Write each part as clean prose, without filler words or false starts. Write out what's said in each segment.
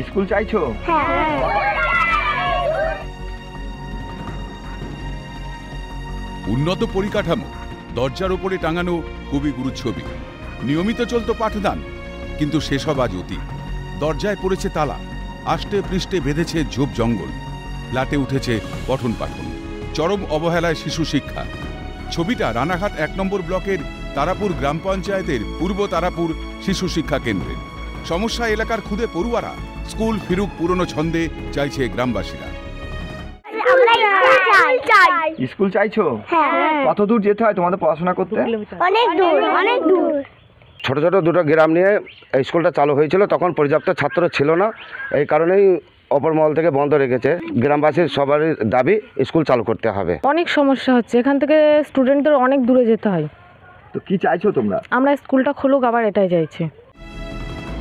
School চাইছো? হ্যাঁ। উন্নত পরিকাঠামো, দরজার ওপরে টাঙানো কবিগুরু ছবি, নিয়মিত চলত পাঠদান, কিন্তু সেসব আজ অতীত। দরজায় পড়েছে তালা, আষ্টে পৃষ্ঠে বেঁধেছে ঝোপ জঙ্গল, লাটে উঠেছে পঠন পাঠন, চরম অবহেলায় শিশু শিক্ষা। ছবিটা রানাঘাট ১ নম্বর ব্লকের তারাপুর গ্রাম পঞ্চায়েতের পূর্ব তারাপুর শিশু শিক্ষা কেন্দ্রের। সমস্যা এলাকার খুদে পড়ুয়ারা, স্কুল ফিরুক পুরনো ছন্দে চাইছে গ্রামবাসীরা। স্কুল চাইছো? কত দূর যেতে হয় তোমাদের পড়াশোনা করতে? অনেক দূর, অনেক দূর। ছোট ছোট দুটো গ্রাম নিয়ে এই স্কুলটা চালু হয়েছিল, তখন পর্যাপ্ত ছাত্র ছিল না, এই কারণেই অপর মহল থেকে বন্ধ রেখেছে। গ্রামবাসীর সবারই দাবি স্কুল চালু করতে হবে। অনেক সমস্যা হচ্ছে, এখান থেকে স্টুডেন্টদের অনেক দূরে যেতে হয়। তো কি চাইছো তোমরা? আমরা স্কুলটা খুলুক, আবার এটাই চাইছি।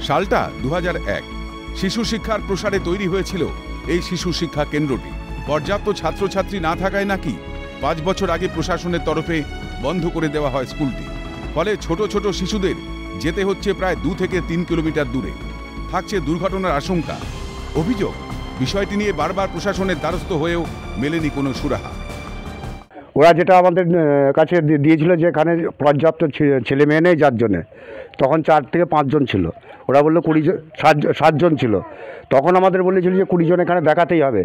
সালটা ২০০১। শিশু শিক্ষার প্রসারে তৈরি হয়েছিল এই শিশু শিক্ষা কেন্দ্রটি। পর্যাপ্ত ছাত্রছাত্রী না থাকায় নাকি ৫ বছর আগে প্রশাসনের তরফে বন্ধ করে দেওয়া হয় স্কুলটি। ফলে ছোট ছোট শিশুদের যেতে হচ্ছে প্রায় ২ থেকে ৩ কিলোমিটার দূরে। থাকছে দুর্ঘটনার আশঙ্কা। অভিযোগ, বিষয়টি নিয়ে বারবার প্রশাসনের দ্বারস্থ হয়েও মেলেনি কোনো সুরাহা। ওরা যেটা আমাদের কাছে দিয়েছিল যে এখানে পর্যাপ্ত ছেলে মেয়ে নেই, যার জন্যে তখন ৪ থেকে ৫ জন ছিল। ওরা বললো 7 জন ছিল। তখন আমাদের বলেছিল যে 20 জন এখানে দেখাতেই হবে।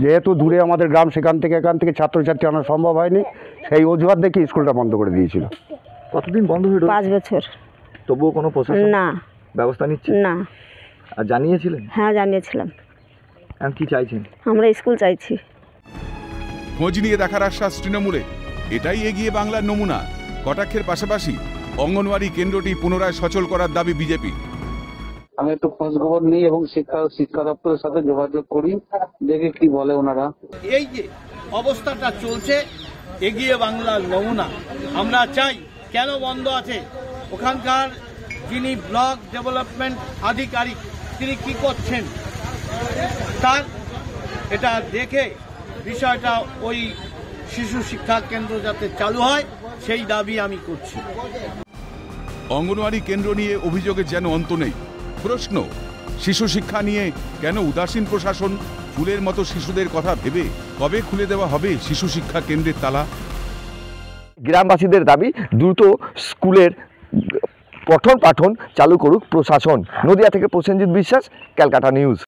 যেহেতু দূরে আমাদের গ্রাম, এখান থেকে ছাত্রছাত্রী আনা সম্ভব হয়নি, সেই অজুহাত দেখে স্কুলটা বন্ধ করে দিয়েছিল। কতদিন বন্ধ হয়ে? 5 বছর। তবুও কোনো প্রশাসন না ব্যবস্থা নিচ্ছে না। আর জানিয়েছিলেন? হ্যাঁ, জানিয়েছিলাম। এখন কি চাইছেন? আমরা স্কুল চাইছি। খোঁজ নিয়ে দেখার আশ্বাস তৃণমূলে। এটাই এগিয়ে বাংলার নমুনা। কটাক্ষের পাশাপাশি অঙ্গনওয়াড়ি কেন্দ্রটি পুনরায় সচল করার দাবি বিজেপি। আমি একটু খোঁজ খবর নিই এবং শিক্ষা দপ্তরের সাথে যোগাযোগ করি, দেখে কি বলে ওনারা। এই যে অবস্থাটা চলছে, এগিয়ে বাংলার নমুনা। আমরা চাই, কেন বন্ধ আছে, ওখানকার যিনি ব্লক ডেভেলপমেন্ট আধিকারিক তিনি কি করছেন, তার এটা দেখে বিষয়টা ওই শিশু শিক্ষা কেন্দ্র যাতে চালু হয় সেই দাবি আমি করছি। অঙ্গনওয়াড়ি কেন্দ্র নিয়ে অভিযোগের যেন অন্ত নেই। প্রশ্ন, শিশু শিক্ষা নিয়ে কেন উদাসীন প্রশাসন? ফুলের মতো শিশুদের কথা ভেবে কবে খুলে দেওয়া হবে শিশু শিক্ষা কেন্দ্রের তালা? গ্রামবাসীদের দাবি দ্রুত স্কুলের পঠন পাঠন চালু করুক প্রশাসন। নদিয়া থেকে প্রসেনজিৎ বিশ্বাস, ক্যালকাটা নিউজ।